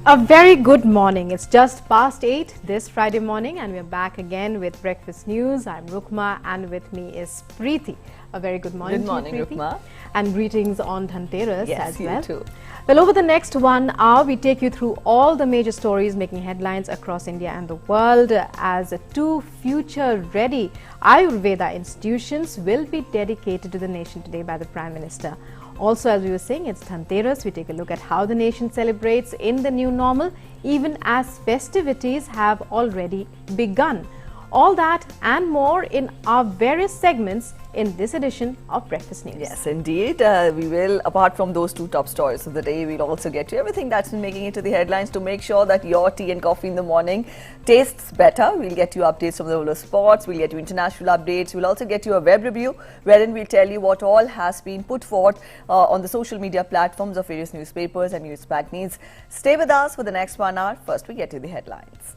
A very good morning. It's just past 8 this Friday morning and we're back again with Breakfast News. I'm Rukma and with me is Preeti. A very good morning Good morning, to you, Preeti. Rukma. And greetings on Dhanteras as well. Yes, you too. Well, over the next 1 hour, we take you through all the major stories making headlines across India and the world as two future-ready Ayurveda institutions will be dedicated to the nation today by the Prime Minister. Also, as we were saying, it's Dhanteras. We take a look at how the nation celebrates in the new normal, even as festivities have already begun. All that and more in our various segments in this edition of Breakfast News. Yes, indeed. We will, apart from those two top stories of the day, we'll also get to everything that's been making it to the headlines to make sure that your tea and coffee in the morning tastes better. We'll get you updates from the world of sports. We'll get you international updates. We'll also get you a web review wherein we'll tell you what all has been put forth on the social media platforms of various newspapers and news magazines. Stay with us for the next 1 hour. First, we get to the headlines.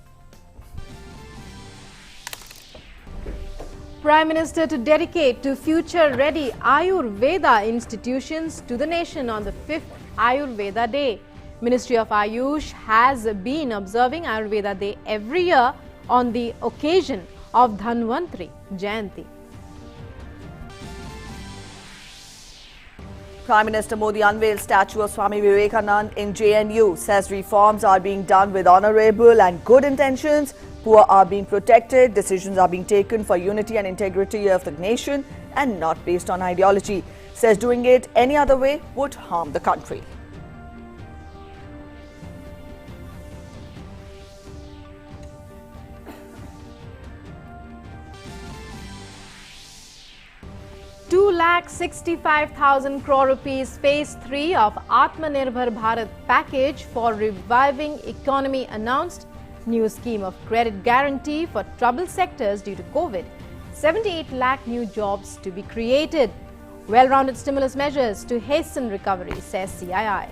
Prime Minister to dedicate to future-ready Ayurveda institutions to the nation on the 5th Ayurveda Day. Ministry of Ayush has been observing Ayurveda Day every year on the occasion of Dhanvantri Jayanti. Prime Minister Modi unveils statue of Swami Vivekanand in JNU, says reforms are being done with honourable and good intentions. Poor are being protected, decisions are being taken for unity and integrity of the nation and not based on ideology. Says doing it any other way would harm the country. ₹2,65,000 crore phase 3 of Atmanirbhar Bharat package for reviving economy announced. New scheme of credit guarantee for troubled sectors due to COVID. 78 lakh new jobs to be created. Well-rounded stimulus measures to hasten recovery, says CII.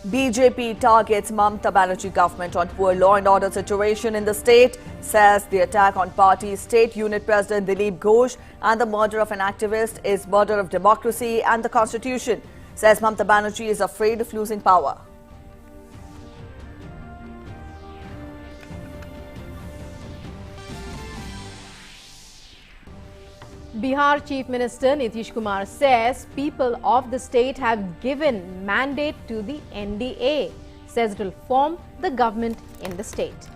BJP targets Mamata Banerjee government on poor law and order situation in the state, says the attack on party's state unit president Dilip Ghosh and the murder of an activist is murder of democracy and the constitution, says Mamata Banerjee is afraid of losing power. Bihar Chief Minister Nitish Kumar says people of the state have given mandate to the NDA, says it will form the government in the state.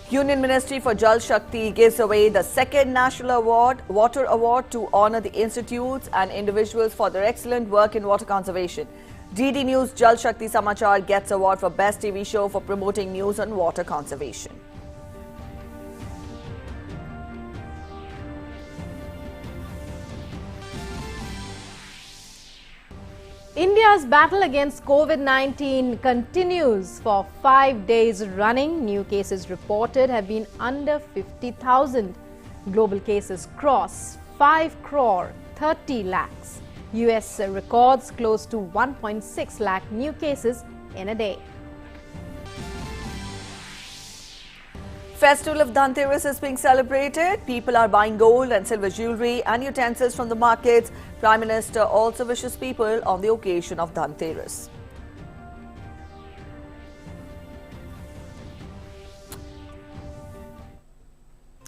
Union Ministry for Jal Shakti gives away the second National Award, Water Award to honour the institutes and individuals for their excellent work in water conservation. DD News Jal Shakti Samachar gets award for Best TV Show for promoting news on water conservation. India's battle against COVID-19 continues for 5 days running. New cases reported have been under 50,000. Global cases cross 5 crore 30 lakhs. US records close to 1.6 lakh new cases in a day. Festival of Dhanteras is being celebrated. People are buying gold and silver jewellery and utensils from the markets. Prime Minister also wishes people on the occasion of Dhanteras.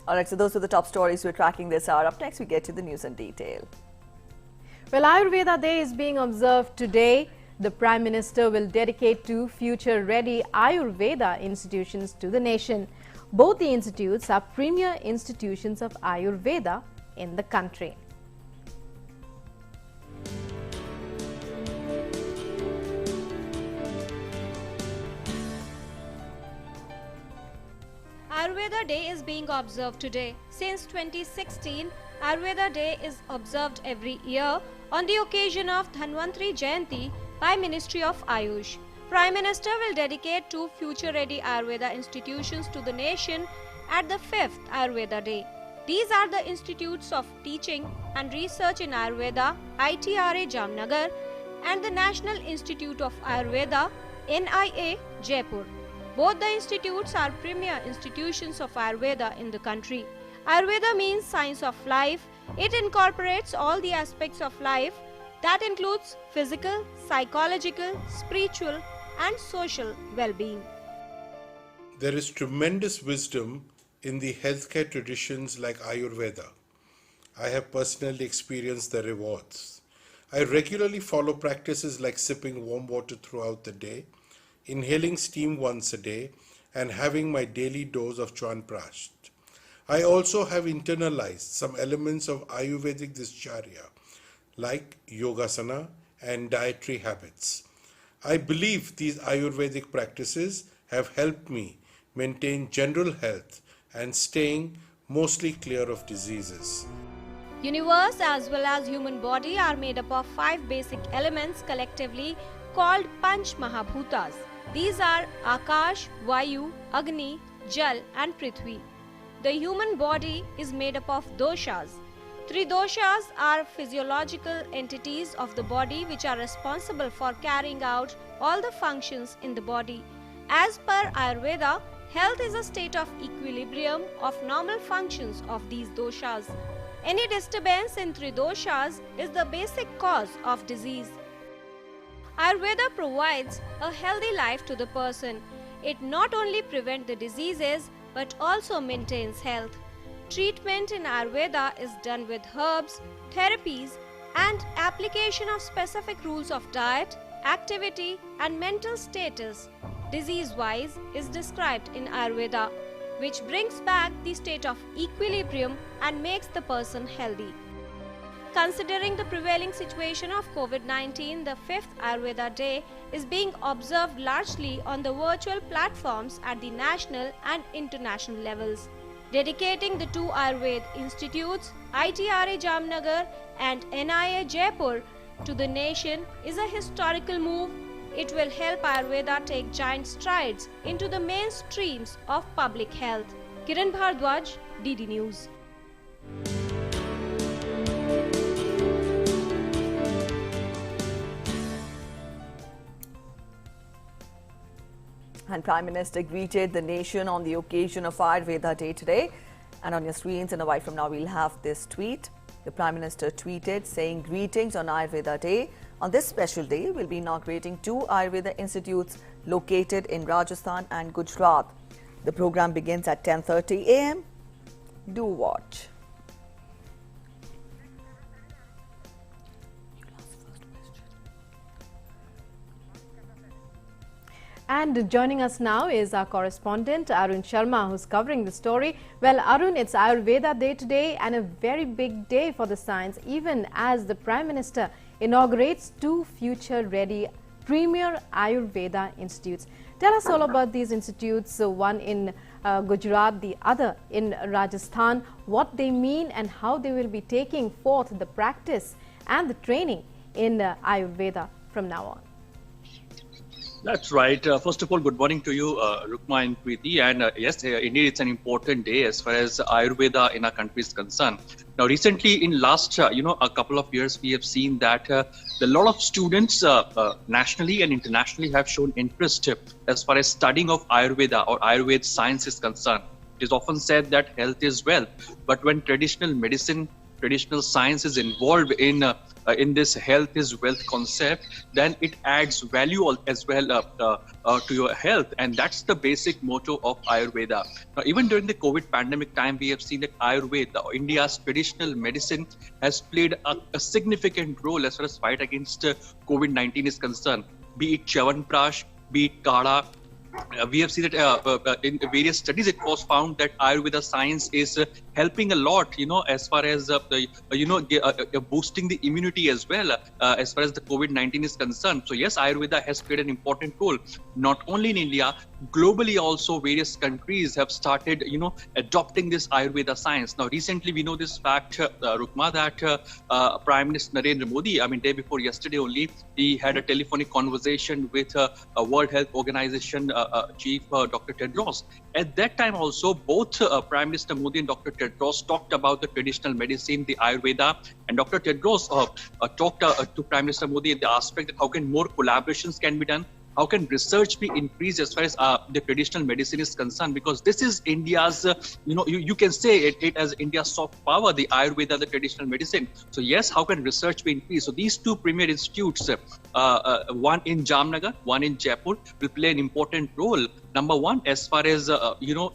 Alright, so those are the top stories we're tracking this hour. Up next, we get to the news in detail. Well, Ayurveda Day is being observed today. The Prime Minister will dedicate two future-ready Ayurveda institutions to the nation. Both the institutes are premier institutions of Ayurveda in the country. Ayurveda Day is being observed today. Since 2016, Ayurveda Day is observed every year on the occasion of Dhanvantri Jayanti by Ministry of Ayush. Prime Minister will dedicate two future-ready Ayurveda institutions to the nation at the 5th Ayurveda Day. These are the Institutes of Teaching and Research in Ayurveda, ITRA Jamnagar, and the National Institute of Ayurveda, NIA Jaipur. Both the institutes are premier institutions of Ayurveda in the country. Ayurveda means science of life. It incorporates all the aspects of life that includes physical, psychological, spiritual and social well-being. There is tremendous wisdom in the healthcare traditions like Ayurveda. I have personally experienced the rewards. I regularly follow practices like sipping warm water throughout the day, inhaling steam once a day, and having my daily dose of Chyawanprash. I also have internalized some elements of Ayurvedic discharya like yogasana and dietary habits. I believe these Ayurvedic practices have helped me maintain general health and staying mostly clear of diseases. Universe as well as human body are made up of 5 basic elements collectively called Panch Mahabhutas. These are Akash, Vayu, Agni, Jal and Prithvi. The human body is made up of doshas. 3 doshas are physiological entities of the body which are responsible for carrying out all the functions in the body. As per Ayurveda, health is a state of equilibrium of normal functions of these doshas. Any disturbance in 3 doshas is the basic cause of disease. Ayurveda provides a healthy life to the person. It not only prevents the diseases but also maintains health. Treatment in Ayurveda is done with herbs, therapies and application of specific rules of diet, activity and mental status. Disease-wise is described in Ayurveda, which brings back the state of equilibrium and makes the person healthy. Considering the prevailing situation of COVID-19, the 5th Ayurveda Day is being observed largely on the virtual platforms at the national and international levels. Dedicating the 2 Ayurveda institutes, ITRA Jamnagar and NIA Jaipur, to the nation is a historical move. It will help Ayurveda take giant strides into the mainstreams of public health. Kiran Bhardwaj, DD News. And Prime Minister greeted the nation on the occasion of Ayurveda Day today. And on your screens in a while from now, we'll have this tweet. The Prime Minister tweeted saying, "Greetings on Ayurveda Day. On this special day, we'll be inaugurating 2 Ayurveda institutes located in Rajasthan and Gujarat. The program begins at 10:30 a.m. Do watch." And joining us now is our correspondent Arun Sharma, who's covering the story. Well, Arun, it's Ayurveda Day today and a very big day for the science, even as the Prime Minister inaugurates 2 future-ready premier Ayurveda institutes. Tell us all about these institutes, one in Gujarat, the other in Rajasthan, what they mean and how they will be taking forth the practice and the training in Ayurveda from now on. That's right. First of all, good morning to you, Rukma and Preeti. And yes, indeed, it's an important day as far as Ayurveda in our country is concerned. Now, recently, in last, a couple of years, we have seen that a lot of students nationally and internationally have shown interest as far as studying of Ayurveda or Ayurveda science is concerned. It is often said that health is wealth, but when traditional medicine, traditional science is involved in this health is wealth concept, then it adds value as well to your health, and that's the basic motto of Ayurveda. Now, even during the COVID pandemic time, we have seen that Ayurveda, India's traditional medicine, has played a significant role as far as fight against COVID-19 is concerned. Be it Chyawanprash, be it Kada. We have seen that in various studies it was found that Ayurveda science is helping a lot, as far as boosting the immunity as well, as far as the COVID-19 is concerned. So yes, Ayurveda has played an important role, not only in India, globally also various countries have started, adopting this Ayurveda science. Now, recently we know this fact, Rukma, that Prime Minister Narendra Modi, day before yesterday only, he had a telephonic conversation with a World Health Organization Chief Dr. Tedros. At that time also, both Prime Minister Modi and Dr. Tedros talked about the traditional medicine, the Ayurveda, and Dr. Tedros talked to Prime Minister Modi at the aspect that how can more collaborations can be done, how can research be increased as far as the traditional medicine is concerned, because this is India's, you can say it as India's soft power, the Ayurveda, the traditional medicine. So yes, how can research be increased? So these two premier institutes, one in Jamnagar, one in Jaipur, will play an important role. Number one, as far as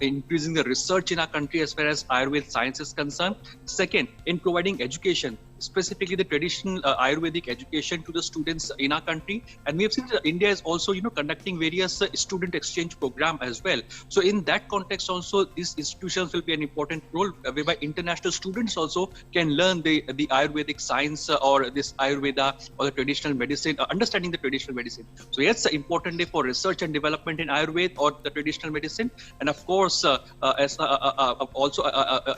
increasing the research in our country as far as Ayurveda science is concerned. Second, in providing education, specifically the traditional Ayurvedic education to the students in our country. And we have seen that India is also, conducting various student exchange program as well. So in that context also, these institutions will play an important role, whereby international students also can learn the Ayurvedic science or this Ayurveda or the traditional medicine, understanding the traditional medicine. So yes, an important day for research and development in Ayurveda or the traditional medicine. And of course,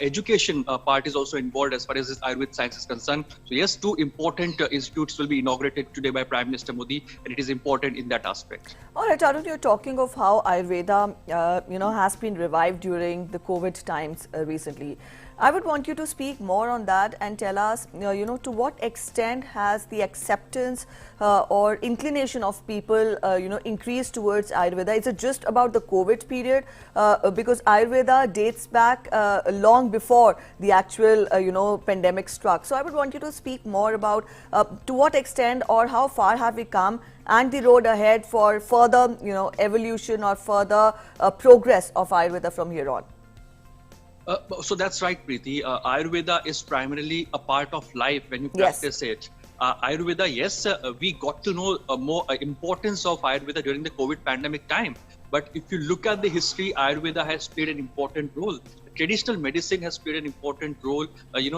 education part is also involved as far as this Ayurveda science is concerned. So yes, two important institutes will be inaugurated today by Prime Minister Modi, and it is important in that aspect. All right, Arun, you're talking of how Ayurveda, has been revived during the COVID times recently. I would want you to speak more on that and tell us, to what extent has the acceptance or inclination of people, increased towards Ayurveda? Is it just about the COVID period? Because Ayurveda dates back long before the actual, pandemic struck. So I would want you to speak more about to what extent or how far have we come and the road ahead for further, evolution or further progress of Ayurveda from here on. So that's right, Preeti. Ayurveda is primarily a part of life when you practice it. Ayurveda, yes, we got to know more importance of Ayurveda during the COVID pandemic time. But if you look at the history, Ayurveda has played an important role. Traditional medicine has played an important role,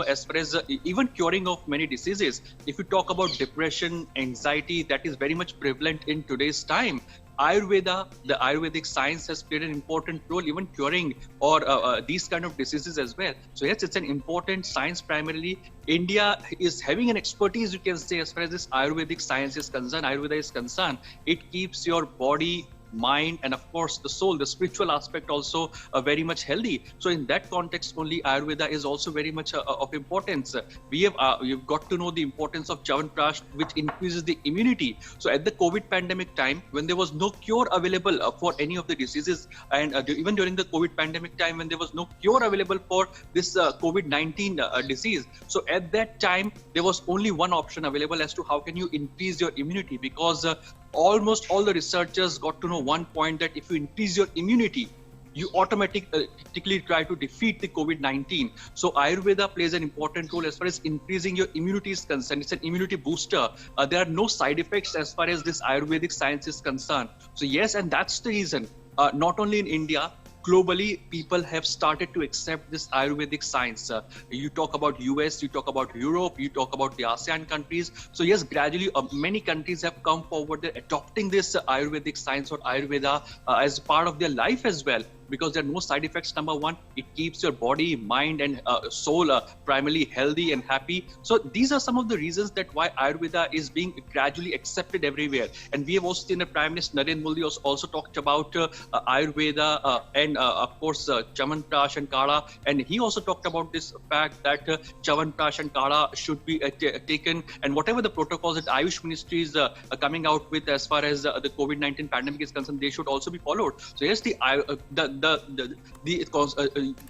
as far as even curing of many diseases. If you talk about depression, anxiety, that is very much prevalent in today's time. Ayurveda, the Ayurvedic science has played an important role even curing or these kind of diseases as well. So yes, it's an important science primarily. India is having an expertise, you can say, as far as this Ayurvedic science is concerned, Ayurveda is concerned. It keeps your body, mind, and of course the soul, the spiritual aspect also very much healthy. So in that context only, Ayurveda is also very much of importance. We've got to know the importance of Chyawanprash, which increases the immunity. So at the COVID pandemic time, when there was no cure available for any of the diseases, and even during the COVID pandemic time when there was no cure available for this COVID-19 disease, so at that time there was only one option available as to how can you increase your immunity, because almost all the researchers got to know one point, that if you increase your immunity, you automatically try to defeat the COVID-19. So Ayurveda plays an important role as far as increasing your immunity is concerned. It's an immunity booster. There are no side effects as far as this Ayurvedic science is concerned. So yes, and that's the reason, not only in India, globally, people have started to accept this Ayurvedic science. You talk about US, you talk about Europe, you talk about the ASEAN countries. So yes, gradually many countries have come forward. They're adopting this Ayurvedic science or Ayurveda as part of their life as well, because there are no side effects. Number one, it keeps your body, mind, and soul primarily healthy and happy. So these are some of the reasons that why Ayurveda is being gradually accepted everywhere. And we have also seen the Prime Minister Narendra Modi also talked about Ayurveda and of course Chyawanprash and Kala. And he also talked about this fact that Chyawanprash and Kala should be taken, and whatever the protocols that Ayush Ministry is coming out with as far as the COVID-19 pandemic is concerned, they should also be followed. So yes,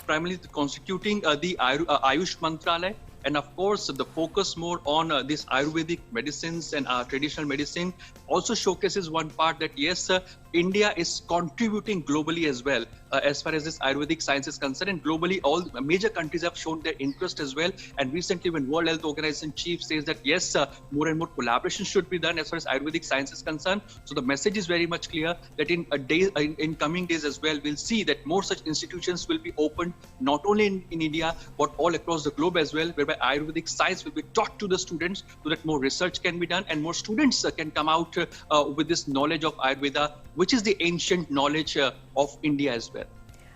primarily constituting the Ayush Mantralaya, and of course the focus more on this Ayurvedic medicines and traditional medicine also showcases one part that yes, India is contributing globally as well as far as this Ayurvedic science is concerned, and globally all major countries have shown their interest as well. And recently when World Health Organization chief says that yes, more and more collaboration should be done as far as Ayurvedic science is concerned, so the message is very much clear that in coming days as well, we'll see that more such institutions will be opened, not only in India but all across the globe as well, whereby Ayurvedic science will be taught to the students so that more research can be done and more students can come out with this knowledge of Ayurveda, which is the ancient knowledge of India as well.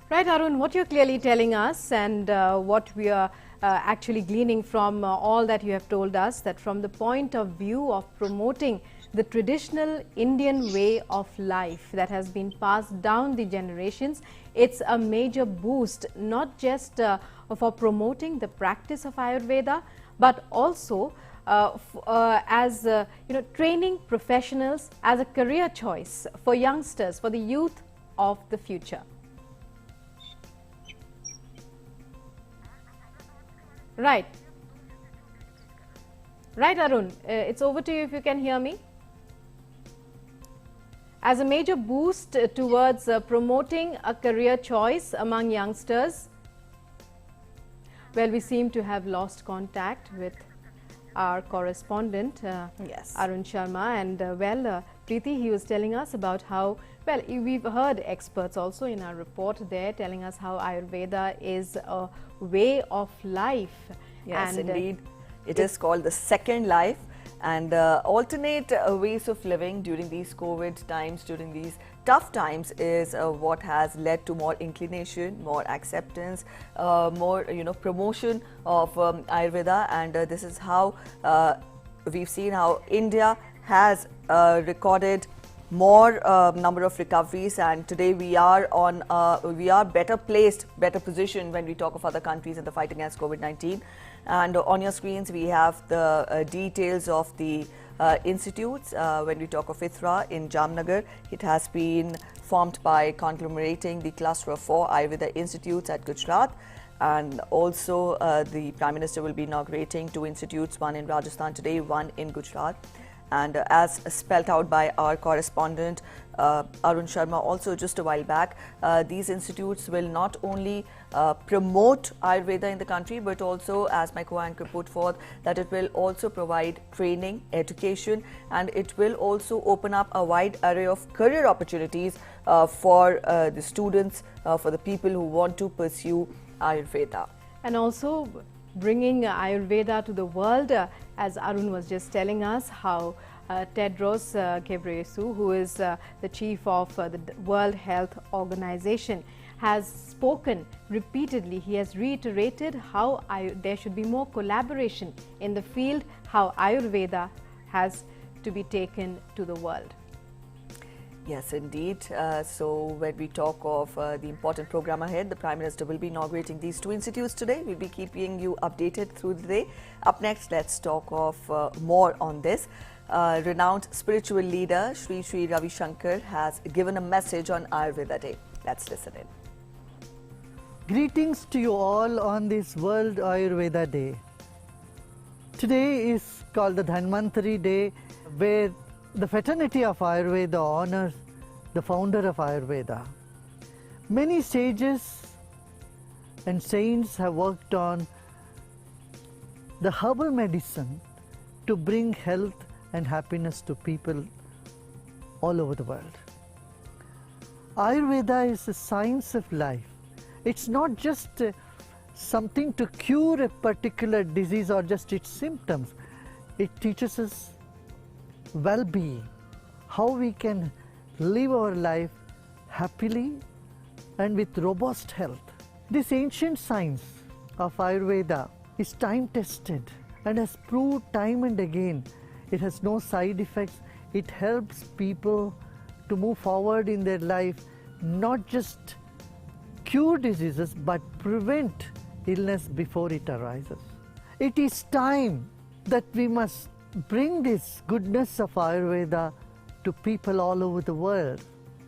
Right, Arun, what you're clearly telling us and what we are actually gleaning from all that you have told us, that from the point of view of promoting the traditional Indian way of life that has been passed down the generations, it's a major boost, not just for promoting the practice of Ayurveda, but also as training professionals as a career choice for youngsters, for the youth of the future? Right. Right, Arun. It's over to you if you can hear me. As a major boost towards promoting a career choice among youngsters, well, we seem to have lost contact with our correspondent, Yes. Arun Sharma. And Preeti, he was telling us about how, well, we've heard experts also in our report there telling us how Ayurveda is a way of life. Yes, and, indeed. It is called the second life, and alternate ways of living during these COVID times, during these tough times, is what has led to more inclination, more acceptance, more promotion of Ayurveda, and this is how we've seen how India has recorded more number of recoveries, and today we are better placed, better positioned when we talk of other countries in the fight against COVID-19. And on your screens we have the details of the institutes. When we talk of ITHRA in Jamnagar, it has been formed by conglomerating the cluster of 4 Ayurveda institutes at Gujarat, and also the Prime Minister will be inaugurating 2 institutes, one in Rajasthan today, one in Gujarat. And as spelt out by our correspondent Arun Sharma also just a while back, these institutes will not only promote Ayurveda in the country, but also, as my co-anchor put forth, that it will also provide training, education, and it will also open up a wide array of career opportunities for the students, for the people who want to pursue Ayurveda. And also bringing Ayurveda to the world, as Arun was just telling us how Tedros Ghebreyesus, who is the chief of the World Health Organization, has spoken repeatedly. He has reiterated how there should be more collaboration in the field, how Ayurveda has to be taken to the world. Yes, indeed. So when we talk of the important program ahead, the Prime Minister will be inaugurating these 2 institutes today. We'll be keeping you updated through the day. Up next, let's talk of more on this. Renowned spiritual leader Sri Ravi Shankar has given a message on Ayurveda Day. Let's listen in. Greetings to you all on this World Ayurveda Day. Today is called the Dhanteras Day, where the fraternity of Ayurveda honors the founder of Ayurveda. Many sages and saints have worked on the herbal medicine to bring health and happiness to people all over the world. Ayurveda is a science of life. It's not just something to cure a particular disease or just its symptoms. It teaches us well-being, how we can live our life happily and with robust health. This ancient science of Ayurveda is time-tested and has proved time and again it has no side effects. It helps people to move forward in their life, not just cure diseases but prevent illness before it arises. It is time that we must bring this goodness of Ayurveda to people all over the world.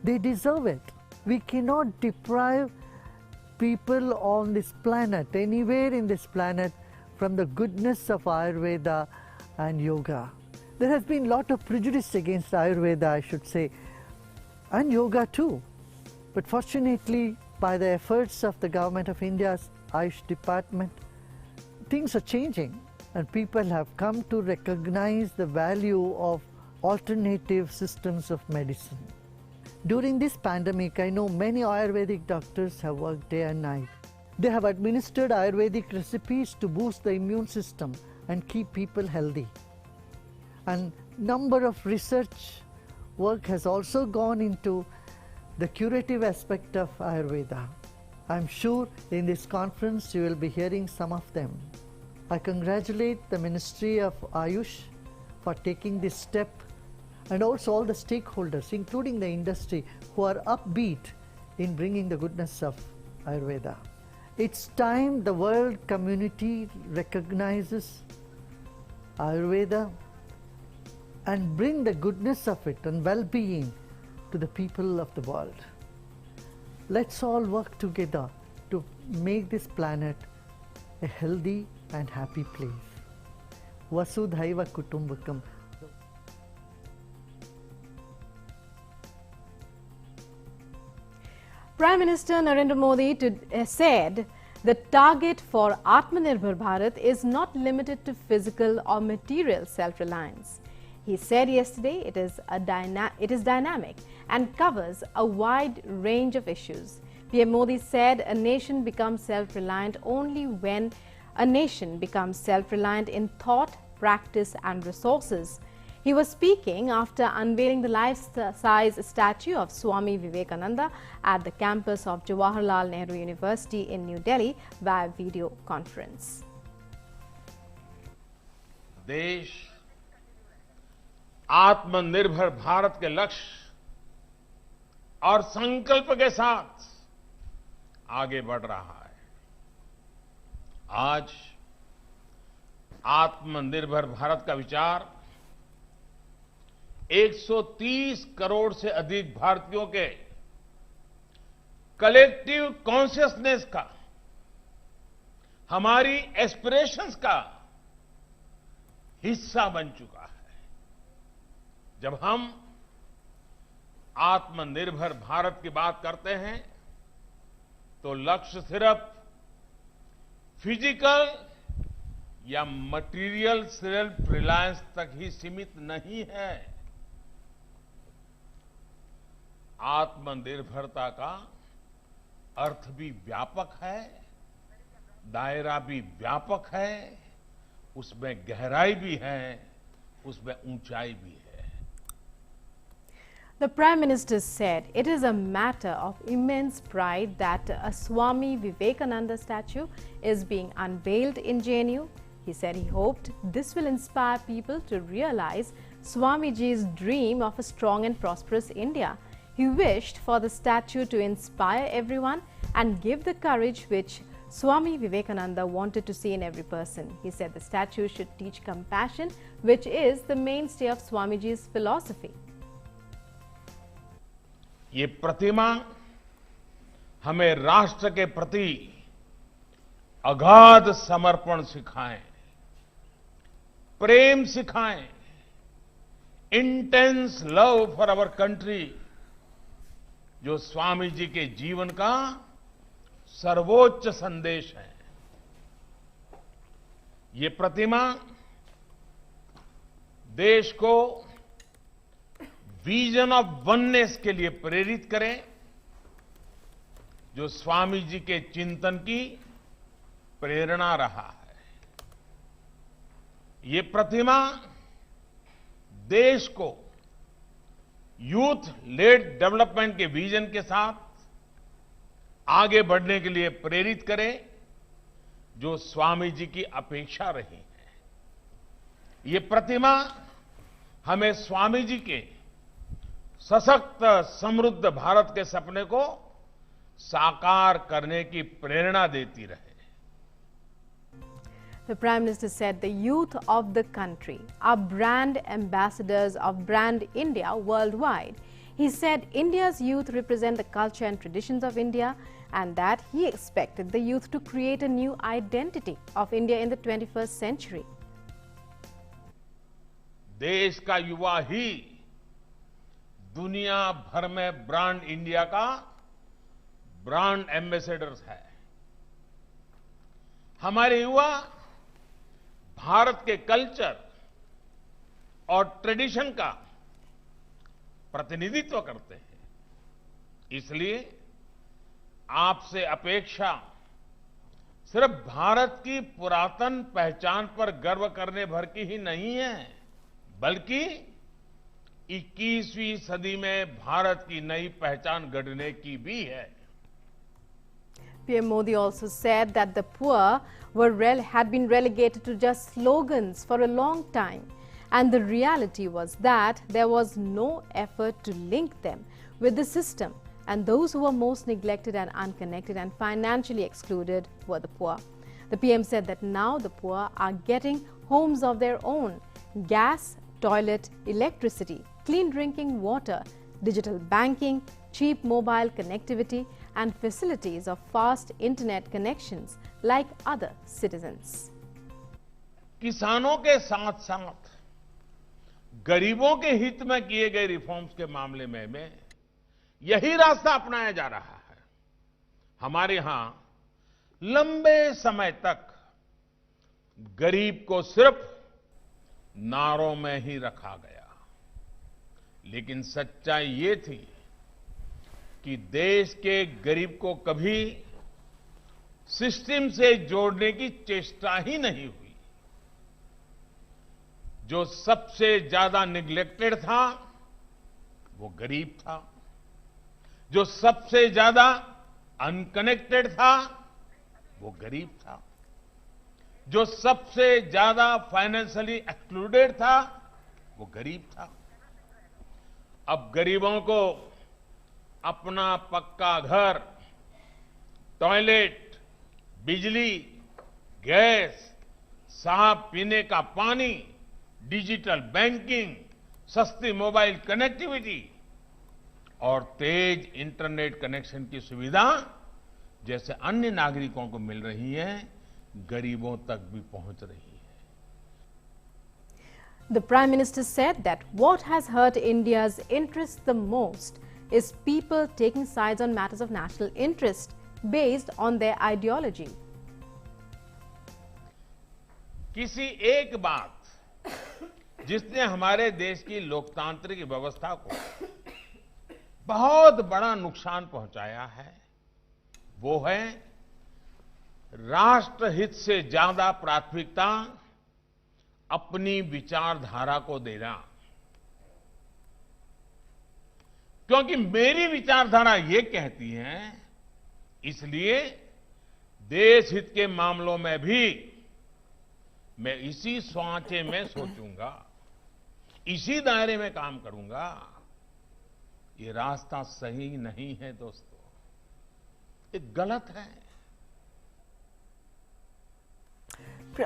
They deserve it. We cannot deprive people on this planet, anywhere in this planet, from the goodness of Ayurveda and yoga. There has been a lot of prejudice against Ayurveda, I should say, and yoga too. But fortunately, by the efforts of the Government of India's Ayush Department, things are changing. And people have come to recognize the value of alternative systems of medicine. During this pandemic, I know many Ayurvedic doctors have worked day and night. They have administered Ayurvedic recipes to boost the immune system and keep people healthy. And number of research work has also gone into the curative aspect of Ayurveda. I'm sure in this conference you will be hearing some of them. I congratulate the Ministry of Ayush for taking this step, and also all the stakeholders, including the industry, who are upbeat in bringing the goodness of Ayurveda. It's time the world community recognizes Ayurveda and bring the goodness of it and well-being to the people of the world. Let's all work together to make this planet a healthy and happy place. Vasudhaiva Kutumbakam. Prime Minister Narendra Modi said the target for Atmanirbhar Bharat is not limited to physical or material self-reliance. He said yesterday it is dynamic and covers a wide range of issues. PM Modi said a nation becomes self-reliant only when a nation becomes self-reliant in thought, practice and resources. He was speaking after unveiling the life-size statue of Swami Vivekananda at the campus of Jawaharlal Nehru University in New Delhi via video conference. देश आत्मनिर्भर भारत के लक्ष्य और संकल्प के साथ आगे बढ़ रहा है। आज आत्मनिर्भर भारत का विचार 130 करोड़ से अधिक भारतीयों के कलेक्टिव कॉन्शियसनेस का, हमारी एस्पिरेशंस का हिस्सा बन चुका है। जब हम आत्मनिर्भर भारत की बात करते हैं तो लक्ष्य सिर्फ फिजिकल या मटेरियल सेल्फ रिलायंस तक ही सीमित नहीं है। आत्मनिर्भरता का अर्थ भी व्यापक है, दायरा भी व्यापक है, उसमें गहराई भी है, उसमें ऊंचाई भी है। The Prime Minister said it is a matter of immense pride that a Swami Vivekananda statue is being unveiled in JNU. He said he hoped this will inspire people to realize Swamiji's dream of a strong and prosperous India. He wished for the statue to inspire everyone and give the courage which Swami Vivekananda wanted to see in every person. He said the statue should teach compassion, which is the mainstay of Swamiji's philosophy. ये प्रतिमा हमें राष्ट्र के प्रति अगाध समर्पण सिखाएं, प्रेम सिखाएं, intense love for our country, जो स्वामी जी के जीवन का सर्वोच्च संदेश है। ये प्रतिमा देश को विजन ऑफ वननेस के लिए प्रेरित करें, जो स्वामी जी के चिंतन की प्रेरणा रहा है। ये प्रतिमा देश को यूथ लेड डेवलपमेंट के विजन के साथ आगे बढ़ने के लिए प्रेरित करे, जो स्वामी जी की अपेक्षा रही है। ये प्रतिमा हमें स्वामी जी के सशक्त समृद्ध भारत के सपने को साकार करने की प्रेरणा देती रहे। The Prime Minister said the youth of the country are brand ambassadors of brand India worldwide. He said India's youth represent the culture and traditions of India and that he expected the youth to create a new identity of India in the 21st century. देश का युवा ही दुनिया भर में brand India का brand ambassadors है। हमारे युवा भारत के कल्चर और ट्रेडिशन का प्रतिनिधित्व करते हैं। इसलिए आपसे अपेक्षा सिर्फ भारत की पुरातन पहचान पर गर्व करने भर की ही नहीं है, बल्कि 21वीं सदी में भारत की नई पहचान गढ़ने की भी है। PM Modi also said that the poor had been relegated to just slogans for a long time, and the reality was that there was no effort to link them with the system, and those who were most neglected and unconnected and financially excluded were the poor. The PM said that now the poor are getting homes of their own. Gas, toilet, electricity, clean drinking water, digital banking, cheap mobile connectivity and facilities of fast internet connections like other citizens. किसानों के साथ साथ गरीबों के हित में किए गए रिफॉर्म्स के मामले में यही रास्ता अपनाया जा रहा है। हमारे यहां लंबे समय तक गरीब को सिर्फ नारों में ही रखा गया, लेकिन सच्चाई ये थी कि देश के गरीब को कभी सिस्टम से जोड़ने की चेष्टा ही नहीं हुई। जो सबसे ज्यादा निग्लेक्टेड था वो गरीब था, जो सबसे ज्यादा अनकनेक्टेड था वो गरीब था, जो सबसे ज्यादा फाइनेंशियली एक्सक्लूडेड था वो गरीब था। अब गरीबों को अपना पक्का घर, टॉयलेट, बिजली, गैस, साफ पीने का पानी, डिजिटल बैंकिंग, सस्ती मोबाइल कनेक्टिविटी और तेज इंटरनेट कनेक्शन की सुविधा जैसे अन्य नागरिकों को मिल रही है, गरीबों तक भी पहुंच रही है। The Prime Minister said that what has hurt India's interest the most is people taking sides on matters of national interest based on their ideology. किसी एक बात जिसने हमारे देश की लोकतांत्रिक व्यवस्था को बहुत बड़ा नुकसान पहुंचाया है, वो है राष्ट्रहित से ज्यादा प्राथमिकता अपनी विचारधारा को देना। क्योंकि मेरी विचारधारा ये कहती है, इसलिए देश हित के मामलों में भी मैं इसी सांचे में सोचूंगा, इसी दायरे में काम करूंगा। ये रास्ता सही नहीं है दोस्तों, ये गलत है।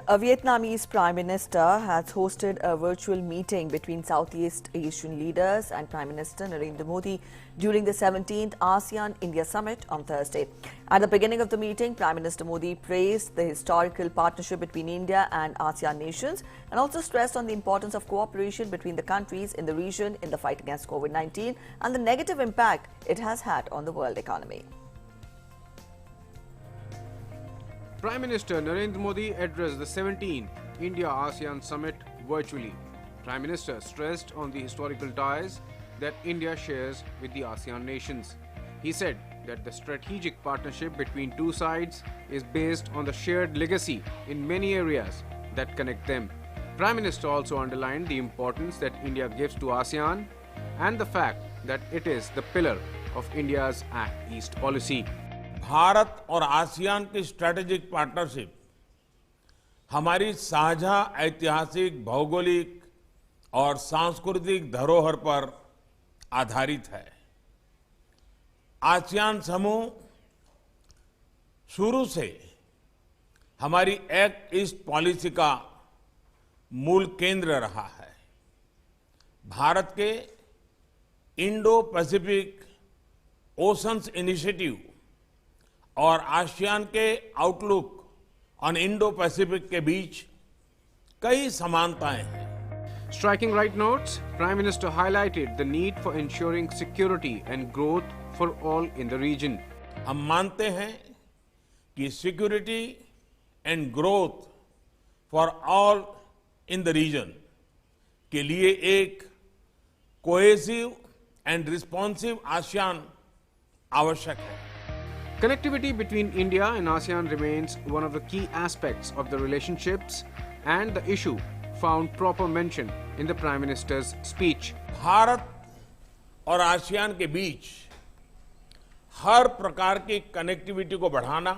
A Vietnamese Prime Minister has hosted a virtual meeting between Southeast Asian leaders and Prime Minister Narendra Modi during the 17th ASEAN-India Summit on Thursday. At the beginning of the meeting, Prime Minister Modi praised the historical partnership between India and ASEAN nations and also stressed on the importance of cooperation between the countries in the region in the fight against COVID-19 and the negative impact it has had on the world economy. Prime Minister Narendra Modi addressed the 17th India-ASEAN Summit virtually. Prime Minister stressed on the historical ties that India shares with the ASEAN nations. He said that the strategic partnership between two sides is based on the shared legacy in many areas that connect them. Prime Minister also underlined the importance that India gives to ASEAN and the fact that it is the pillar of India's Act East policy. Bharat और ASEAN की strategic partnership हमारी साझा ऐतिहासिक, भौगोलिक और सांस्कृतिक धरोहर पर आधारित है। आसियान समूह शुरू से हमारी एक्ट ईस्ट पॉलिसी का मूल केंद्र रहा है। भारत के इंडो पैसिफिक ओशंस इनिशिएटिव और आसियान के आउटलुक ऑन इंडो पैसिफिक के बीच कई समानताएं हैं। Striking right notes, Prime Minister highlighted the need for ensuring security and growth for all in the region. हम मानते हैं कि security and growth for all in the region के लिए एक कोहेसिव एंड रिस्पॉन्सिव आसियान आवश्यक है। Connectivity between India and ASEAN remains one of the key aspects of the relationships, and the issue found proper mention in the Prime Minister's speech. Bharat और ASEAN के बीच हर प्रकार की connectivity को बढ़ाना,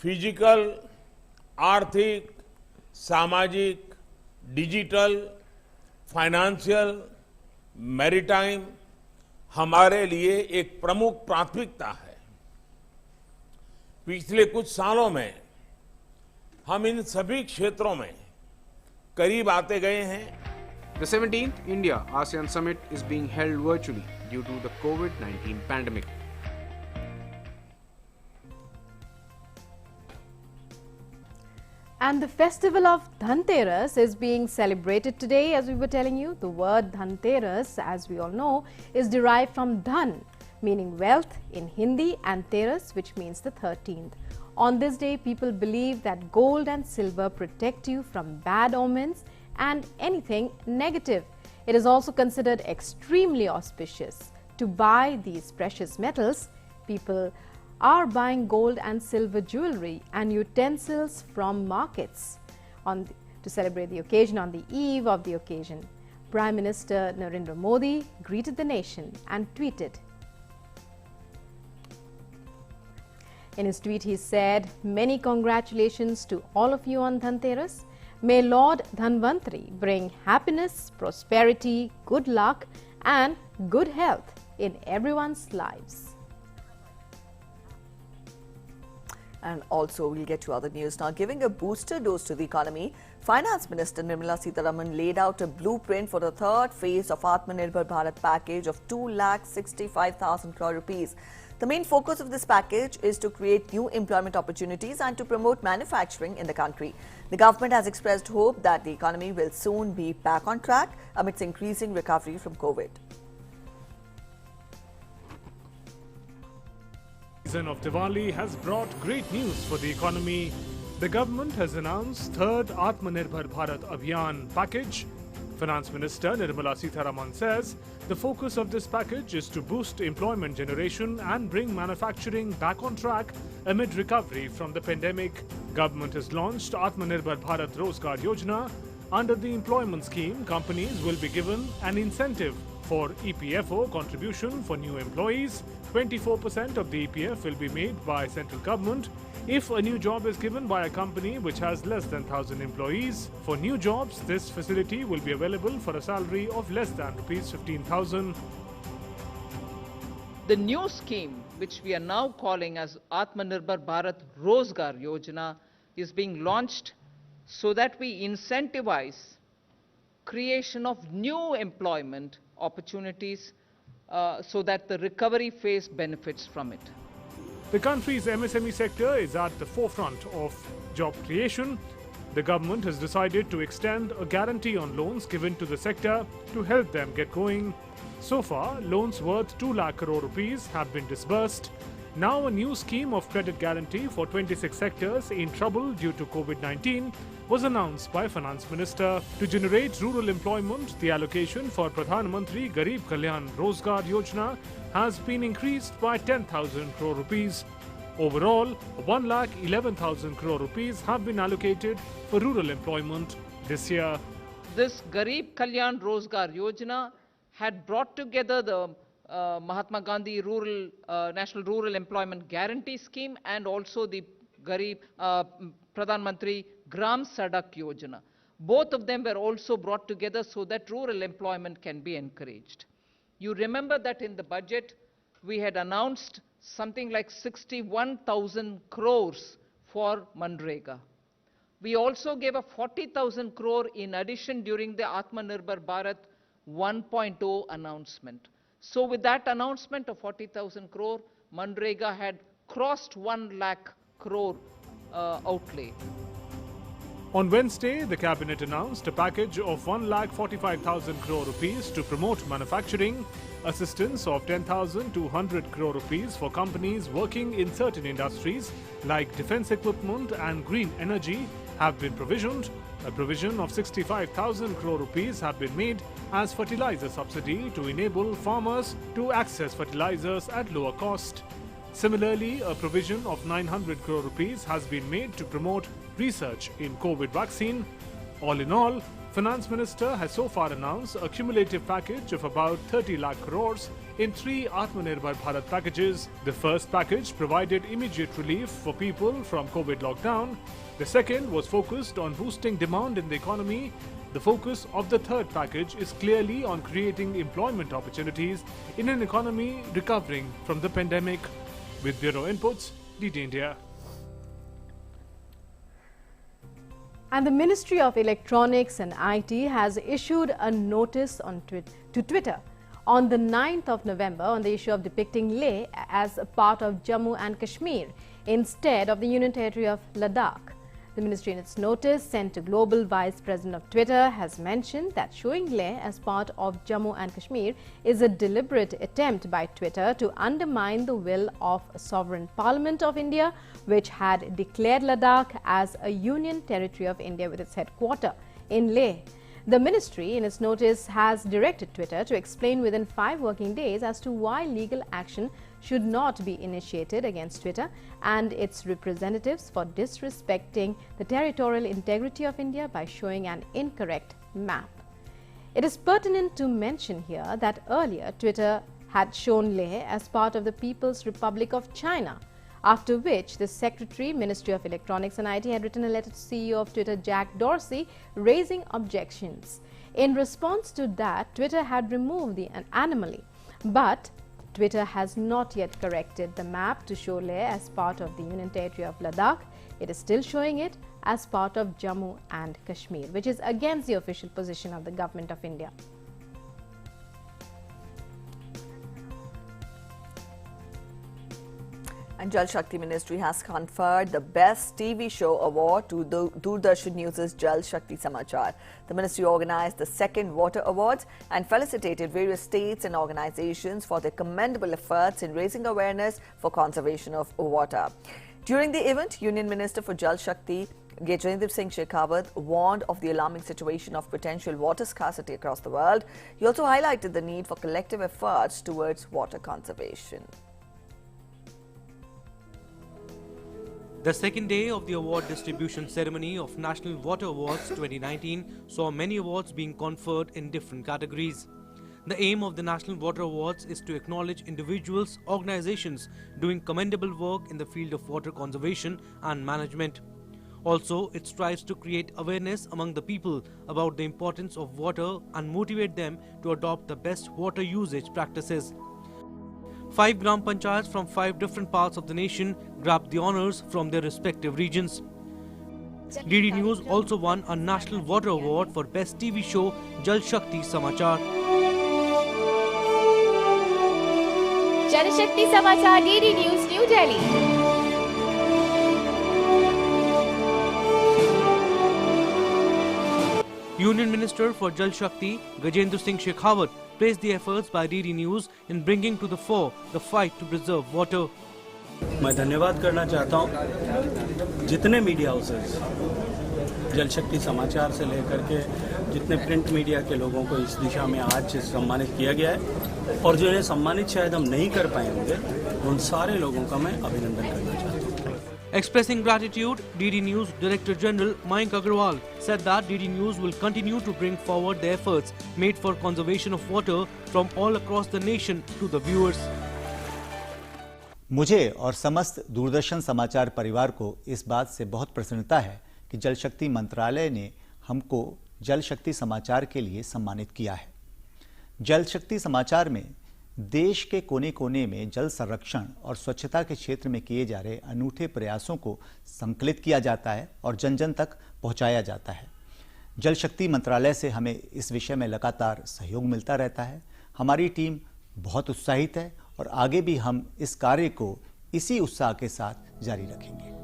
physical, आर्थिक, सामाजिक, डिजिटल, फाइनेंशियल, मैरीटाइम हमारे लिए एक प्रमुख प्राथमिकता है। पिछले कुछ सालों में हम इन सभी क्षेत्रों में करीब आते गए हैं। The 17th India ASEAN Summit is being held virtually due to the COVID-19 pandemic. And the festival of Dhanteras is being celebrated today, as we were telling you. The word Dhanteras, as we all know, is derived from Dhan, meaning wealth in Hindi, and Teras, which means the 13th. On this day, people believe that gold and silver protect you from bad omens and anything negative. It is also considered extremely auspicious to buy these precious metals. People are buying gold and silver jewelry and utensils from markets to celebrate the occasion. On the eve of the occasion, Prime Minister Narendra Modi greeted the nation and tweeted. In his tweet, he said, "Many congratulations to all of you on Dhanteras. May Lord Dhanvantri bring happiness, prosperity, good luck and good health in everyone's lives." And also, we'll get to other news now. Giving a booster dose to the economy, Finance Minister Nirmala Sitharaman laid out a blueprint for the third phase of Atmanirbhar Bharat package of 2,65,000 crore rupees. The main focus of this package is to create new employment opportunities and to promote manufacturing in the country. The government has expressed hope that the economy will soon be back on track amidst increasing recovery from COVID. The season of Diwali has brought great news for the economy. The government has announced third Atmanirbhar Bharat Abhiyan package. Finance Minister Nirmala Sitharaman says the focus of this package is to boost employment generation and bring manufacturing back on track amid recovery from the pandemic. Government has launched Atmanirbhar Bharat Rozgar Yojana. Under the employment scheme, companies will be given an incentive for EPFO contribution for new employees. 24% of the EPF will be made by central government. If a new job is given by a company which has less than 1,000 employees, for new jobs, this facility will be available for a salary of less than rupees 15,000. The new scheme, which we are now calling as Atmanirbhar Bharat Rozgar Yojana, is being launched so that we incentivize creation of new employment opportunities so that the recovery phase benefits from it. The country's MSME sector is at the forefront of job creation. The government has decided to extend a guarantee on loans given to the sector to help them get going. So far, loans worth 2 lakh crore rupees have been disbursed. Now a new scheme of credit guarantee for 26 sectors in trouble due to COVID-19 was announced by Finance Minister. To generate rural employment, the allocation for Pradhan Mantri Garib Kalyan Rozgar Yojana has been increased by 10,000 crore rupees. Overall, 1,11,000 crore rupees have been allocated for rural employment this year. This Garib Kalyan Rozgar Yojana had brought together the Mahatma Gandhi National Rural Employment Guarantee Scheme and also the Garib Pradhan Mantri Gram Sadak Yojana. Both of them were also brought together so that rural employment can be encouraged. You remember that in the budget, we had announced something like 61,000 crores for Manrega. We also gave a 40,000 crore in addition during the Atmanirbhar Bharat 1.0 announcement. So with that announcement of 40,000 crore, Manrega had crossed 1 lakh crore outlay. On Wednesday, the cabinet announced a package of 1,45,000 crore rupees to promote manufacturing, assistance of 10,200 crore rupees for companies working in certain industries like defense equipment and green energy have been provisioned. A provision of 65,000 crore rupees have been made as fertilizer subsidy to enable farmers to access fertilizers at lower cost. Similarly, a provision of 900 crore rupees has been made to promote research in COVID vaccine. All in all, Finance Minister has so far announced a cumulative package of about 30 lakh crores in 3 Atmanirbhar Bharat packages. The first package provided immediate relief for people from COVID lockdown. The second was focused on boosting demand in the economy. The focus of the third package is clearly on creating employment opportunities in an economy recovering from the pandemic. With Bureau Inputs, DT India. And the Ministry of Electronics and IT has issued a notice to Twitter on the 9th of November on the issue of depicting Leh as a part of Jammu and Kashmir instead of the Union Territory of Ladakh. The ministry in its notice sent to Global Vice President of Twitter has mentioned that showing Leh as part of Jammu and Kashmir is a deliberate attempt by Twitter to undermine the will of a sovereign parliament of India, which had declared Ladakh as a union territory of India with its headquarters in Leh. The ministry in its notice has directed Twitter to explain within 5 working days as to why legal action should not be initiated against Twitter and its representatives for disrespecting the territorial integrity of India by showing an incorrect map. It is pertinent to mention here that earlier Twitter had shown Leh as part of the People's Republic of China, after which the Secretary, Ministry of Electronics and IT, had written a letter to CEO of Twitter, Jack Dorsey, raising objections. In response to that, Twitter had removed the anomaly, but Twitter has not yet corrected the map to show Leh as part of the Union Territory of Ladakh. It is still showing it as part of Jammu and Kashmir, which is against the official position of the Government of India. And Jal Shakti Ministry has conferred the Best TV Show Award to the Doordarshan News' Jal Shakti Samachar. The ministry organized the second Water Awards and felicitated various states and organizations for their commendable efforts in raising awareness for conservation of water. During the event, Union Minister for Jal Shakti, Gajendra Singh Shekhawat, warned of the alarming situation of potential water scarcity across the world. He also highlighted the need for collective efforts towards water conservation. The second day of the award distribution ceremony of National Water Awards 2019 saw many awards being conferred in different categories. The aim of the National Water Awards is to acknowledge individuals, organizations doing commendable work in the field of water conservation and management. Also, it strives to create awareness among the people about the importance of water and motivate them to adopt the best water usage practices. 5 Gram Panchayats from 5 different parts of the nation grabbed the honours from their respective regions. DD News also won a National Water Award for Best TV Show Jal Shakti Samachar. Jal Shakti Samachar, DD News, New Delhi. Union Minister for Jal Shakti, Gajendra Singh Shekhawat, praised the efforts by DD News in bringing to the fore the fight to preserve water. मैं धन्यवाद करना चाहता हूं जितने media houses जल शक्ति समाचार से लेकर के जितने प्रिंट मीडिया के लोगों को इस दिशा में आज सम्मानित किया गया है और जो इन्हें सम्मानित शायद हम नहीं कर पाए होंगे उन सारे लोगों का मैं अभिनंदन करना चाहता हूं. Expressing gratitude, DD News Director General Mayank Agarwal said that DD News will continue to bring forward the efforts made for conservation of water from all across the nation to the viewers. मुझे और समस्त दूरदर्शन समाचार परिवार को इस बात से बहुत प्रसन्नता है कि जल शक्ति मंत्रालय ने हमको जल शक्ति समाचार के लिए सम्मानित किया है. जल शक्ति समाचार में देश के कोने कोने में जल संरक्षण और स्वच्छता के क्षेत्र में किए जा रहे अनूठे प्रयासों को संकलित किया जाता है और जन जन तक पहुंचाया जाता है. जल शक्ति मंत्रालय से हमें इस विषय में लगातार सहयोग मिलता रहता है. हमारी टीम बहुत उत्साहित है और आगे भी हम इस कार्य को इसी उत्साह के साथ जारी रखेंगे.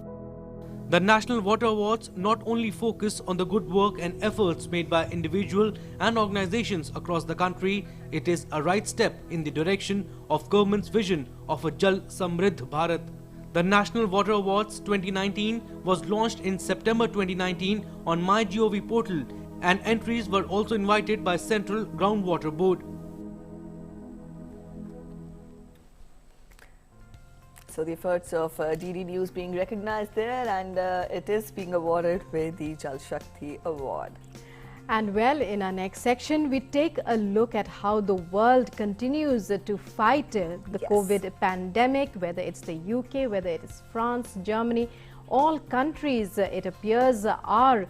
The National Water Awards not only focus on the good work and efforts made by individual and organizations across the country, it is a right step in the direction of government's vision of a Jal Samriddh Bharat. The National Water Awards 2019 was launched in September 2019 on MyGov portal and entries were also invited by Central Groundwater Board. So the efforts of DD News being recognized there, and it is being awarded with the Jal Shakti Award. And well, in our next section, we take a look at how the world continues to fight the COVID pandemic, whether it's the UK, whether it is France, Germany. All countries, it appears, are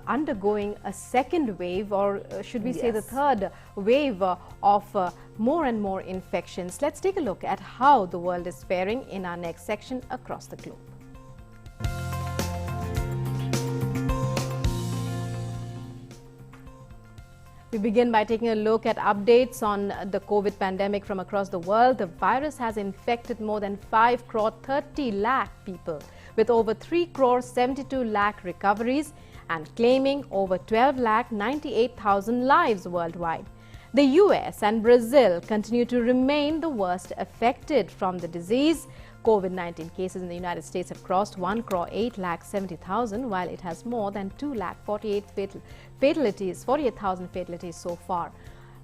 undergoing a second wave, or should we say the third wave of more and more infections. Let's take a look at how the world is faring in our next section across the globe. We begin by taking a look at updates on the COVID pandemic from across the world. The virus has infected more than 5 crore 30 lakh people, with over 3 crore 72 lakh recoveries and claiming over 12 lakh 98,000 lives worldwide. The US and Brazil continue to remain the worst affected from the disease. COVID-19 cases in the United States have crossed 1 crore 8 lakh 70,000, while it has more than 2 lakh 48,000 fatalities so far.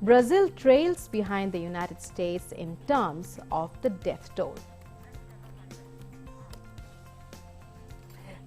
Brazil trails behind the United States in terms of the death toll.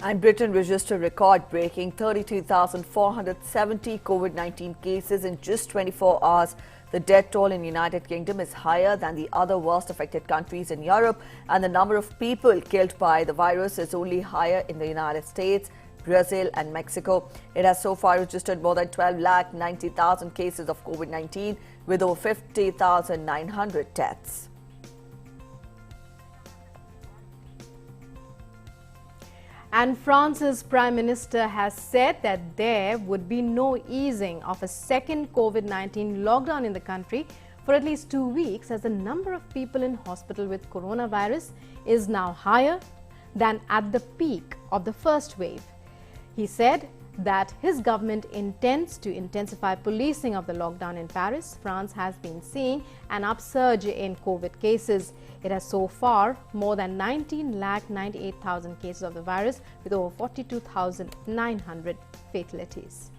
And Britain registered record-breaking 32,470 COVID-19 cases in just 24 hours. The death toll in the United Kingdom is higher than the other worst affected countries in Europe, and the number of people killed by the virus is only higher in the United States, Brazil and Mexico. It has so far registered more than 12 lakh 90,000 cases of COVID-19 with over 50,900 deaths. And France's Prime Minister has said that there would be no easing of a second COVID-19 lockdown in the country for at least 2 weeks, as the number of people in hospital with coronavirus is now higher than at the peak of the first wave. He said that his government intends to intensify policing of the lockdown in Paris. France has been seeing an upsurge in COVID cases. It has so far more than 19 lakh 98,000 cases of the virus, with over 42,900 fatalities.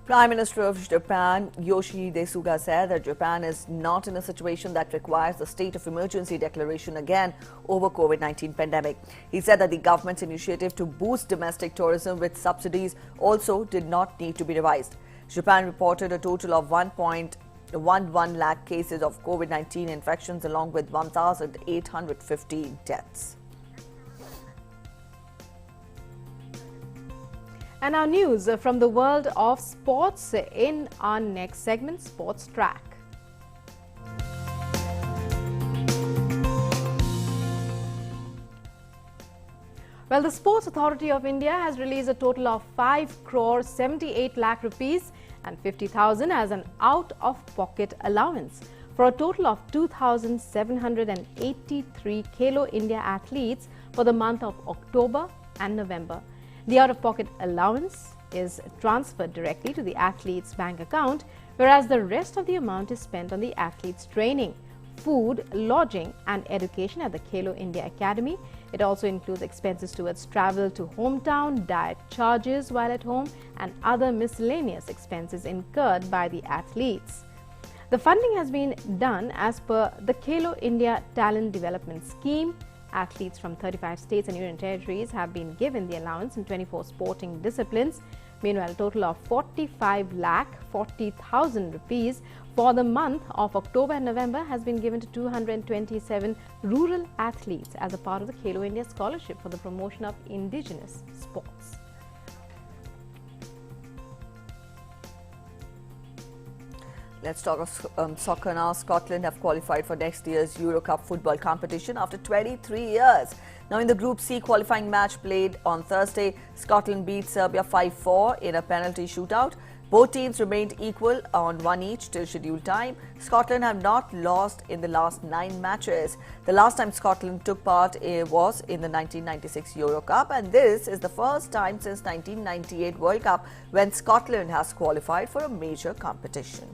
Prime Minister of Japan, Yoshihide Suga, said that Japan is not in a situation that requires a state of emergency declaration again over COVID-19 pandemic. He said that the government's initiative to boost domestic tourism with subsidies also did not need to be revised. Japan reported a total of 1.11 lakh cases of COVID-19 infections along with 1,815 deaths. And our news from the world of sports in our next segment, Sports Track. Well, the Sports Authority of India has released a total of 5 crore 78 lakh rupees and 50,000 as an out-of-pocket allowance for a total of 2,783 Khelo India athletes for the month of October and November. The out-of-pocket allowance is transferred directly to the athlete's bank account, whereas the rest of the amount is spent on the athlete's training, food, lodging and education at the Khelo India Academy. It also includes expenses towards travel to hometown, diet charges while at home and other miscellaneous expenses incurred by the athletes. The funding has been done as per the Khelo India Talent Development Scheme. Athletes from 35 states and union territories have been given the allowance in 24 sporting disciplines. Meanwhile, a total of 45 lakh 40,000 rupees for the month of October and November has been given to 227 rural athletes as a part of the Khelo India Scholarship for the promotion of indigenous sports. Let's talk of soccer now. Scotland have qualified for next year's Euro Cup football competition after 23 years. Now in the Group C qualifying match played on Thursday, Scotland beat Serbia 5-4 in a penalty shootout. Both teams remained equal on 1 each till scheduled time. Scotland have not lost in the last 9 matches. The last time Scotland took part was in the 1996 Euro Cup, and this is the first time since 1998 World Cup when Scotland has qualified for a major competition.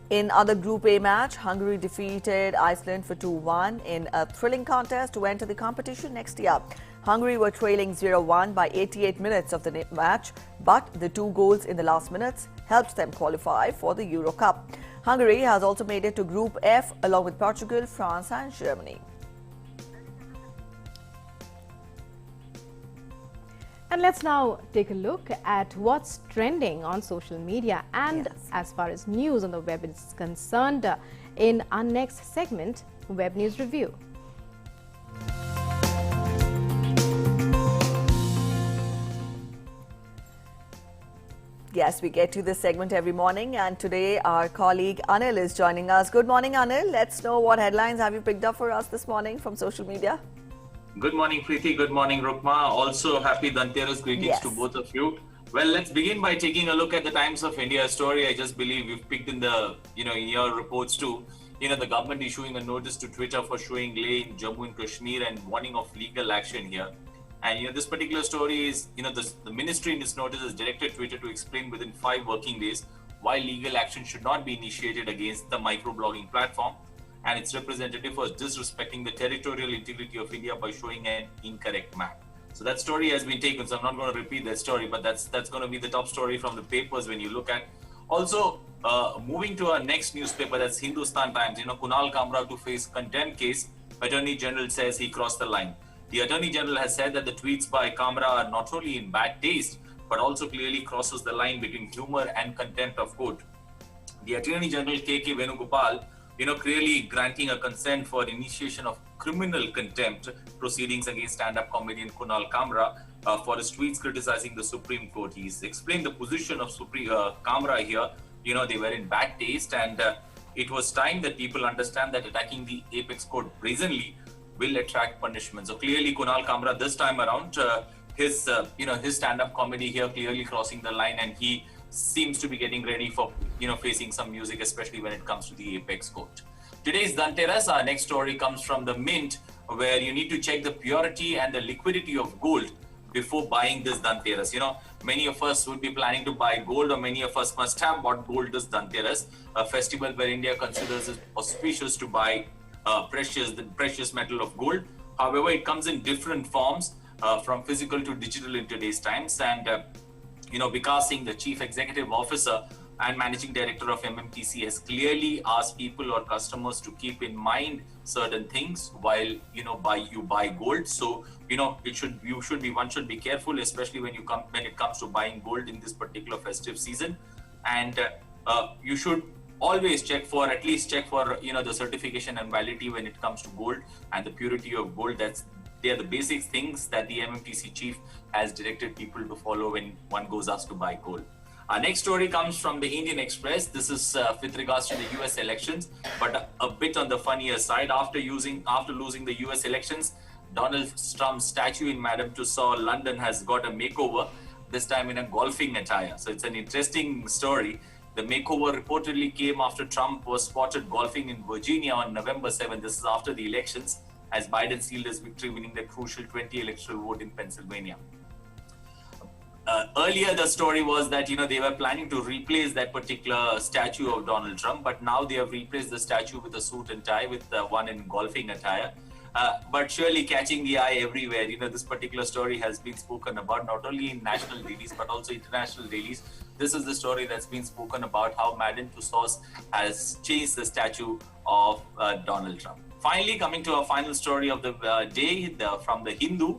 In other Group A match, Hungary defeated Iceland for 2-1 in a thrilling contest to enter the competition next year. Hungary were trailing 0-1 by 88 minutes of the match, but the 2 goals in the last minutes helped them qualify for the Euro Cup. Hungary has also made it to Group F along with Portugal, France and Germany. And let's now take a look at what's trending on social media and as far as news on the web is concerned in our next segment, Web News Review. Yes, we get to this segment every morning, and today our colleague Anil is joining us. Good morning, Anil. Let's know what headlines have you picked up for us this morning from social media. Good morning, Preeti. Good morning, Rukma. Also, happy Dhanteras greetings to both of you. Well, let's begin by taking a look at the Times of India story. I just believe you've picked in the, in your reports too. The government issuing a notice to Twitter for showing lay in Jammu and Kashmir and warning of legal action here. And this particular story is, the ministry in this notice has directed Twitter to explain within 5 working days why legal action should not be initiated against the microblogging platform and its representative for disrespecting the territorial integrity of India by showing an incorrect map. So that story has been taken, so I'm not going to repeat that story, but that's going to be the top story from the papers when you look at. Also, moving to our next newspaper, that's Hindustan Times. Kunal Kamra to face contempt case. Attorney General says he crossed the line. The Attorney General has said that the tweets by Kamra are not only in bad taste, but also clearly crosses the line between humor and contempt of court. The Attorney General K.K. Venugopal, clearly granting a consent for initiation of criminal contempt proceedings against stand-up comedian Kunal Kamra for his tweets criticizing the Supreme Court. He's explained the position of Kamra here. They were in bad taste, and it was time that people understand that attacking the apex court brazenly will attract punishment. So clearly, Kunal Kamra this time around, his stand-up comedy here clearly crossing the line, and he seems to be getting ready for facing some music, especially when it comes to the apex court. Today's Dhanteras, our next story comes from the Mint, where you need to check the purity and the liquidity of gold before buying this Dhanteras. Many of us would be planning to buy gold, or many of us must have bought gold this Dhanteras, a festival where India considers it auspicious to buy the precious metal of gold. However, it comes in different forms, from physical to digital in today's times. And Vikas Singh, the Chief Executive Officer and Managing Director of MMTC, has clearly asked people or customers to keep in mind certain things while you buy gold. So one should be careful, especially when it comes to buying gold in this particular festive season. And you should always at least check for the certification and validity when it comes to gold and the purity of gold. They are the basic things that the MMTC chief has directed people to follow when one goes asked to buy gold. Our next story comes from the Indian Express. This is with regards to the US elections, but a bit on the funnier side. After losing the US elections, Donald Trump's statue in Madame Tussauds, London, has got a makeover, this time in a golfing attire. So it's an interesting story. The makeover reportedly came after Trump was spotted golfing in Virginia on November 7th. This is after the elections, as Biden sealed his victory, winning the crucial 20 electoral vote in Pennsylvania. Earlier, the story was that, they were planning to replace that particular statue of Donald Trump, but now they have replaced the statue with a suit and tie with one in golfing attire. But surely catching the eye everywhere. This particular story has been spoken about not only in national dailies, but also international dailies. This is the story that's been spoken about, how Madame Tussauds has changed the statue of Donald Trump. Finally, coming to our final story of the day from the Hindu.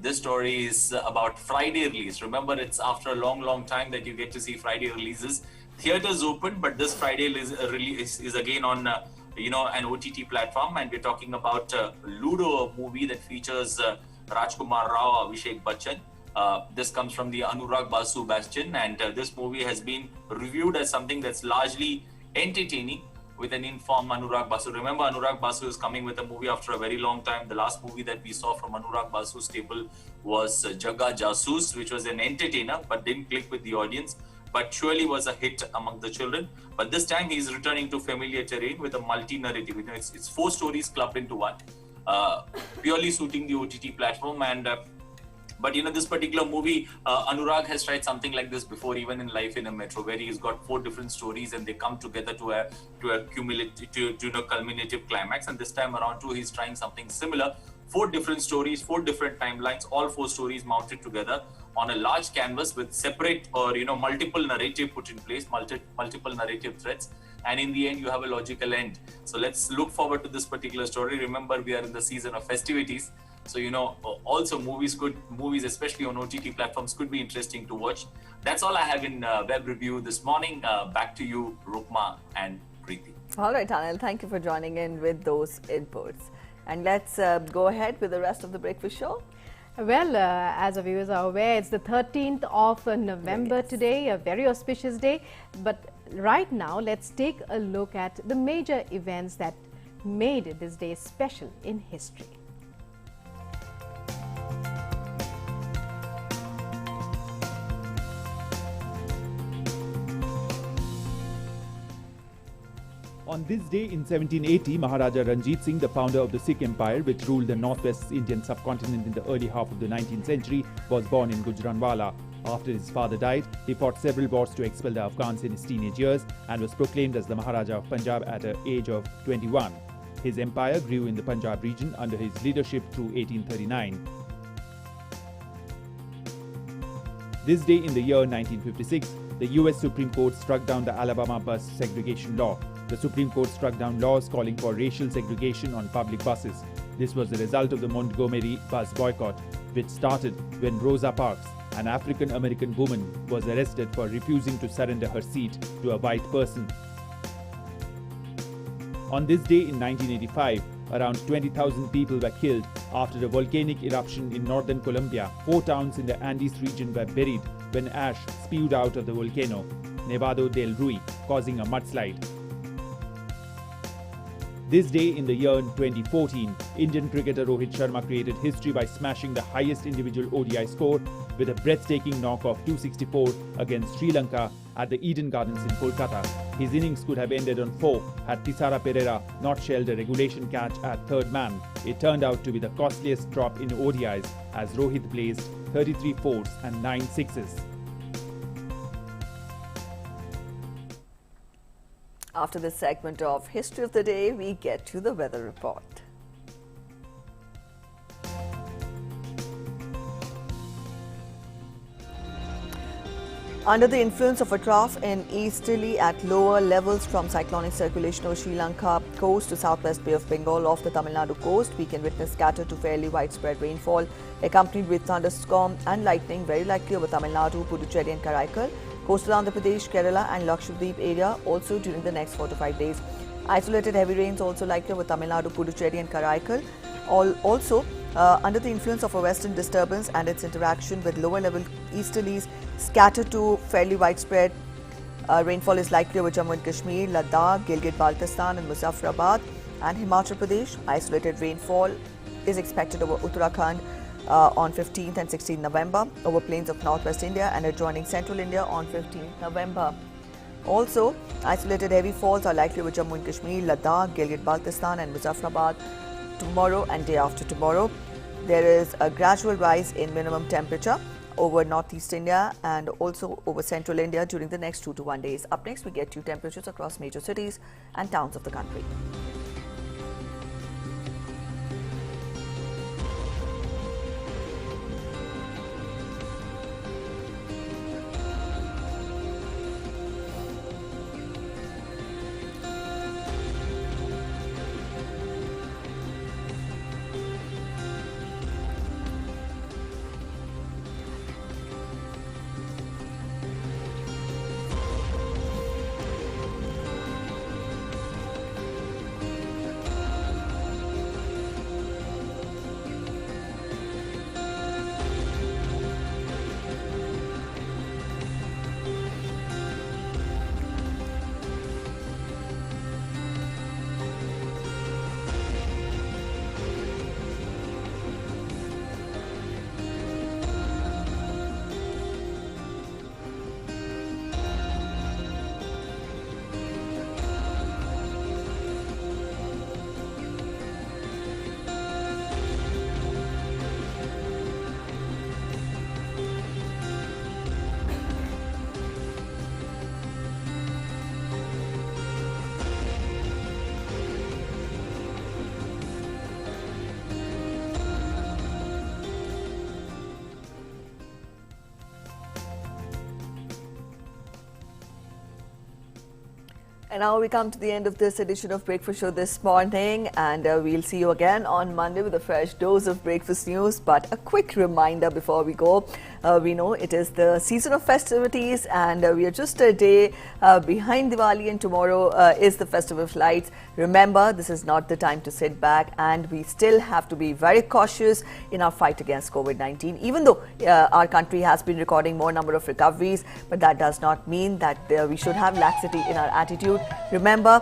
This story is about Friday release. Remember, it's after a long time that you get to see Friday releases. Theaters open, but this Friday release is again on an OTT platform, and we're talking about Ludo, a movie that features Rajkumar Rao, Abhishek Bachchan. This comes from the Anurag Basu bastion, and this movie has been reviewed as something that's largely entertaining with an informed Anurag Basu. Remember, Anurag Basu is coming with a movie after a very long time. The last movie that we saw from Anurag Basu's stable was Jaga Jasoos, which was an entertainer but didn't click with the audience, but surely was a hit among the children. But this time he's returning to familiar terrain with a multi-narrative. It's 4 stories clubbed into one, purely suiting the OTT platform. And but this particular movie, Anurag has tried something like this before, even in Life in a Metro, where he's got 4 different stories and they come together to a culminative climax. And this time around too, he's trying something similar. 4 different stories, 4 different timelines, all 4 stories mounted together on a large canvas with separate or multiple narrative put in place, multiple narrative threads, and in the end you have a logical end. So let's look forward to this particular story. Remember, we are in the season of festivities, so also movies especially on OTT platforms could be interesting to watch. That's all I have in web review this morning. Back to you, Rukma and Preeti. All right, Anil, thank you for joining in with those inputs. And let's go ahead with the rest of the breakfast show. Well, as our viewers are aware, it's the 13th of November today, a very auspicious day. But right now, let's take a look at the major events that made this day special in history. On this day in 1780, Maharaja Ranjit Singh, the founder of the Sikh Empire, which ruled the northwest Indian subcontinent in the early half of the 19th century, was born in Gujranwala. After his father died, he fought several wars to expel the Afghans in his teenage years and was proclaimed as the Maharaja of Punjab at the age of 21. His empire grew in the Punjab region under his leadership through 1839. This day in the year 1956, the US Supreme Court struck down the Alabama bus segregation law. The Supreme Court struck down laws calling for racial segregation on public buses. This was the result of the Montgomery bus boycott, which started when Rosa Parks, an African-American woman, was arrested for refusing to surrender her seat to a white person. On this day in 1985, around 20,000 people were killed after a volcanic eruption in northern Colombia. 4 towns in the Andes region were buried when ash spewed out of the volcano, Nevado del Ruiz, causing a mudslide. This day in the year 2014, Indian cricketer Rohit Sharma created history by smashing the highest individual ODI score with a breathtaking knock of 264 against Sri Lanka at the Eden Gardens in Kolkata. His innings could have ended on 4 had Thisara Pereira not shelled a regulation catch at third man. It turned out to be the costliest drop in ODIs as Rohit blazed 33 fours and 9 sixes. After this segment of History of the Day, we get to the weather report. Under the influence of a trough in easterly at lower levels from cyclonic circulation over Sri Lanka coast to southwest Bay of Bengal off the Tamil Nadu coast, we can witness scattered to fairly widespread rainfall accompanied with thunderstorm and lightning very likely over Tamil Nadu, Puducherry and Karaikal, coastal Andhra Pradesh, Kerala and Lakshadweep area also during the next 4 to 5 days. Isolated heavy rains also likely over Tamil Nadu, Puducherry and Karaikal. Also, under the influence of a western disturbance and its interaction with lower level easterlies, scattered to fairly widespread rainfall is likely over Jammu and Kashmir, Ladakh, Gilgit-Baltistan and Muzaffarabad and Himachal Pradesh. Isolated rainfall is expected over Uttarakhand on 15th and 16th November, over plains of northwest India and adjoining central India on 15th November. Also, isolated heavy falls are likely over Jammu and Kashmir, Ladakh, Gilgit-Baltistan and Muzaffarabad tomorrow and day after tomorrow. There is a gradual rise in minimum temperature over northeast India and also over central India during the next 2 to 1 days. Up next, we get you temperatures across major cities and towns of the country. And now we come to the end of this edition of Breakfast Show this morning, and we'll see you again on Monday with a fresh dose of breakfast news. But a quick reminder before we go, we know it is the season of festivities and we are just a day behind Diwali, and tomorrow is the Festival of Lights. Remember, this is not the time to sit back, and we still have to be very cautious in our fight against COVID-19. Even though our country has been recording more number of recoveries, but that does not mean that we should have laxity in our attitude. Remember,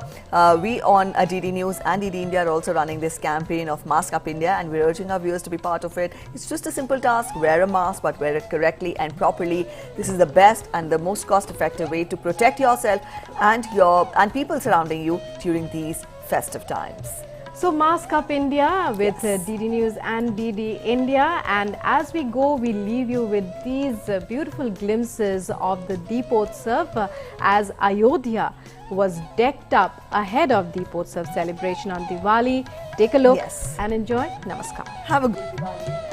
we on DD News and DD India are also running this campaign of Mask Up India, and we're urging our viewers to be part of it. It's just a simple task: wear a mask, but wear it it correctly and properly. This is the best and the most cost-effective way to protect yourself and people surrounding you during these festive times. So Mask Up India with DD News and DD India, and as we go we leave you with these beautiful glimpses of the Deepotsav as Ayodhya was decked up ahead of Deepotsav celebration on Diwali. Take a look and enjoy. Namaskar. Have a good Diwali.